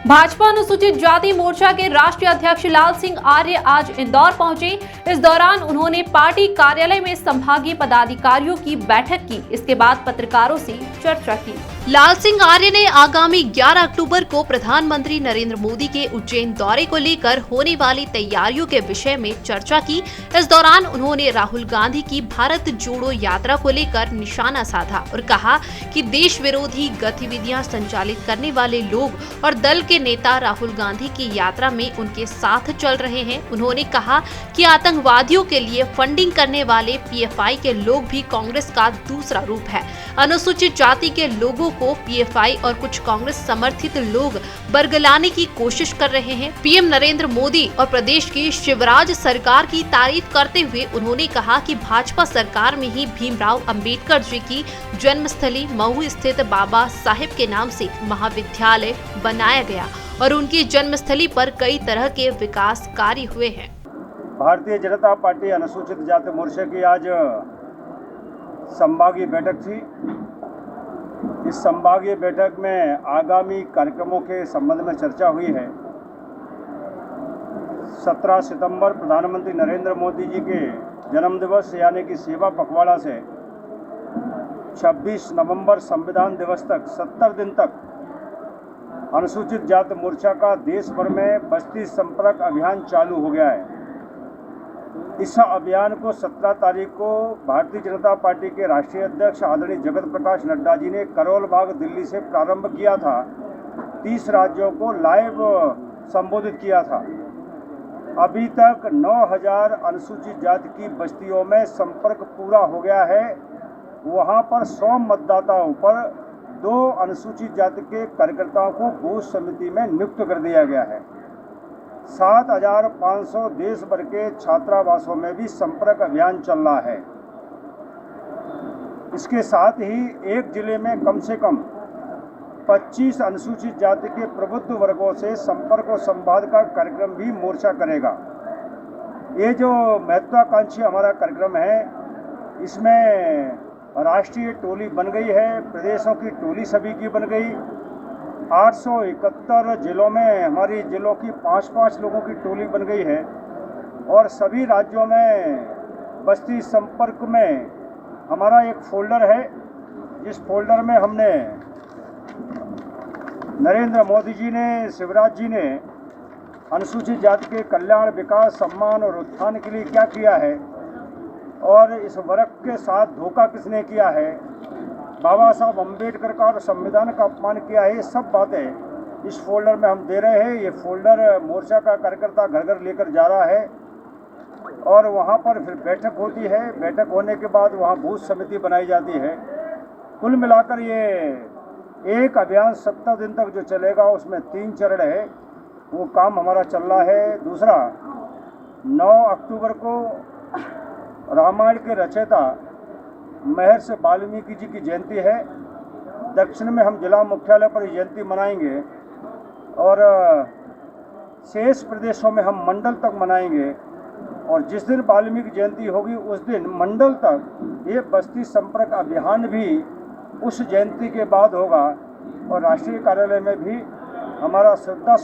भाजपा अनुसूचित जाति मोर्चा के राष्ट्रीय अध्यक्ष लाल सिंह आर्य आज इंदौर पहुंचे। इस दौरान उन्होंने पार्टी कार्यालय में संभागीय पदाधिकारियों की बैठक की। इसके बाद पत्रकारों से चर्चा की। लाल सिंह आर्य ने आगामी 11 अक्टूबर को प्रधानमंत्री नरेंद्र मोदी के उज्जैन दौरे को लेकर होने वाली तैयारियों के विषय में चर्चा की। इस दौरान उन्होंने राहुल गांधी की भारत जोड़ो यात्रा को लेकर निशाना साधा और कहा कि देश विरोधी गतिविधियां संचालित करने वाले लोग और दल के नेता राहुल गांधी की यात्रा में उनके साथ चल रहे हैं। उन्होंने कहा कि आतंकवादियों के लिए फंडिंग करने वाले पीएफआई के लोग भी कांग्रेस का दूसरा रूप है। अनुसूचित जाति के लोगों को पीएफआई और कुछ कांग्रेस समर्थित लोग बरगलाने की कोशिश कर रहे हैं। पीएम नरेंद्र मोदी और प्रदेश की शिवराज सरकार की तारीफ करते हुए उन्होंने कहा कि भाजपा सरकार में ही भीमराव अंबेडकर जी की जन्मस्थली मऊ स्थित बाबा साहेब के नाम से महाविद्यालय बनाया गया और उनकी जन्मस्थली पर कई तरह के विकास कार्य हुए हैं। भारतीय जनता पार्टी अनुसूचित जाति मोर्चे की आज संभागीय बैठक थी। इस संभागीय बैठक में आगामी कार्यक्रमों के संबंध में चर्चा हुई है। 17 सितंबर प्रधानमंत्री नरेंद्र मोदी जी के जन्मदिवस यानी कि सेवा पखवाड़ा से 26 नवंबर संविधान दिवस तक 70 दिन तक अनुसूचित जाति मोर्चा का देश भर में बस्ती संपर्क अभियान चालू हो गया है। इस अभियान को 17 तारीख को भारतीय जनता पार्टी के राष्ट्रीय अध्यक्ष आदरणीय जगत प्रकाश नड्डा जी ने करोल बाग दिल्ली से प्रारंभ किया था। 30 राज्यों को लाइव संबोधित किया था। अभी तक 9000 अनुसूचित जाति की बस्तियों में संपर्क पूरा हो गया है। वहां पर 100 मतदाताओं पर 2 अनुसूचित जाति के कार्यकर्ताओं को बूथ समिति में नियुक्त कर दिया गया है। 7500 देश भर के छात्रावासों में भी संपर्क अभियान चल रहा है। इसके साथ ही एक जिले में कम से कम 25 अनुसूचित जाति के प्रबुद्ध वर्गों से संपर्क और संवाद का कार्यक्रम भी मोर्चा करेगा। ये जो महत्वाकांक्षी हमारा कार्यक्रम है, इसमें राष्ट्रीय टोली बन गई है, प्रदेशों की टोली सभी की बन गई। 871 जिलों में हमारी जिलों की 5-5 लोगों की टोली बन गई है और सभी राज्यों में बस्ती संपर्क में हमारा एक फोल्डर है, जिस फोल्डर में हमने नरेंद्र मोदी जी ने, शिवराज जी ने अनुसूचित जाति के कल्याण, विकास, सम्मान और उत्थान के लिए क्या किया है और इस वर्ग के साथ धोखा किसने किया है, बाबा साहब अम्बेडकर का और संविधान का अपमान किया है, ये सब बातें इस फोल्डर में हम दे रहे हैं। ये फोल्डर मोर्चा का कार्यकर्ता घर घर लेकर जा रहा है और वहाँ पर फिर बैठक होती है। बैठक होने के बाद वहाँ बूथ समिति बनाई जाती है। कुल मिलाकर ये एक अभियान 70 दिन तक जो चलेगा, उसमें 3 चरण है। वो काम हमारा चल रहा है। दूसरा, 9 अक्टूबर को रामायण के रचयिता महर्षि वाल्मीकि जी की जयंती है। दक्षिण में हम जिला मुख्यालय पर जयंती मनाएंगे और शेष प्रदेशों में हम मंडल तक मनाएंगे। और जिस दिन वाल्मीकि जयंती होगी उस दिन मंडल तक ये बस्ती संपर्क अभियान भी उस जयंती के बाद होगा और राष्ट्रीय कार्यालय में भी हमारा श्रद्धा